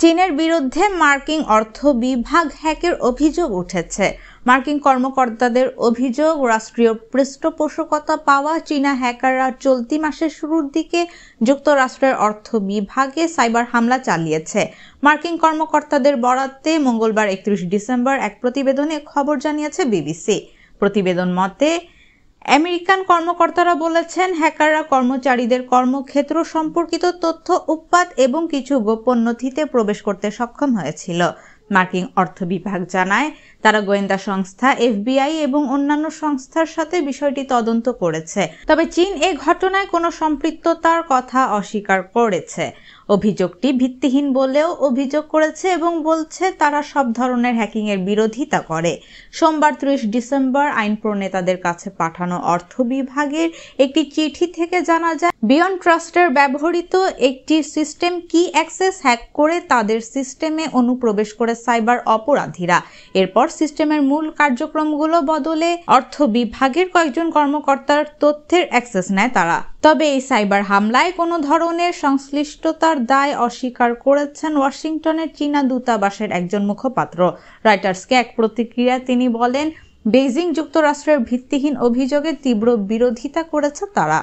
চীনের বিরুদ্ধে মার্কিন অর্থ বিভাগ হ্যাকের অভিযোগ উঠেছে। মার্কিন কর্মকর্তাদের অভিযোগ, রাষ্ট্রীয় পৃষ্ঠপোষকতা পাওয়া চীনা হ্যাকাররা চলতি মাসের শুরুর দিকে যুক্তরাষ্ট্রের অর্থ বিভাগে সাইবার হামলা চালিয়েছে। মার্কিন কর্মকর্তাদের বরাতে মঙ্গলবার 31 ডিসেম্বর এক প্রতিবেদনে খবর জানিয়েছে বিবিসি। প্রতিবেদন মতে আমেরিকান কর্মকর্তারা বলেছেন, হ্যাকাররা কর্মচারীদের কর্মক্ষেত্র সম্পর্কিত তথ্য উৎপাদ এবং কিছু গোপন নথিতে প্রবেশ করতে সক্ষম হয়েছিল। মার্কিন অর্থ বিভাগ জানায়, তারা গোয়েন্দা সংস্থা FBI এবং অন্যান্য সংস্থার সাথে বিষয়টি তদন্ত করেছে। তবে চীন এ ঘটনায় কোনো সম্পৃক্ততার কথা অস্বীকার করেছে। অভিযোগটি ভিত্তিহীন বলেও অভিযোগ করেছে এবং বলছে তারা সব ধরনের হ্যাকিংয়ের বিরোধিতা করে। সোমবার 30 ডিসেম্বর আইন প্রণেতাদের কাছে পাঠানো অর্থ বিভাগের একটি চিঠি থেকে জানা যায়, বিয়ন্ড ট্রাস্টের ব্যবহৃত একটি সিস্টেম কি অ্যাক্সেস হ্যাক করে তাদের সিস্টেমে অনুপ্রবেশ করে সাইবার অপরাধীরা। এরপর সিস্টেমের মূল কার্যক্রমগুলো বদলে অর্থ বিভাগের কয়েকজন কর্মকর্তার তথ্যের অ্যাক্সেস নেয় তারা। তবে এই সাইবার হামলায় কোনো ধরনের সংশ্লিষ্টতার দায় অস্বীকার করেছেন ওয়াশিংটনের চীনা দূতাবাসের একজন মুখপাত্র। রয়টার্সকে এক প্রতিক্রিয়ায় তিনি বলেন, বেইজিং যুক্তরাষ্ট্রের ভিত্তিহীন অভিযোগের তীব্র বিরোধিতা করেছে তারা।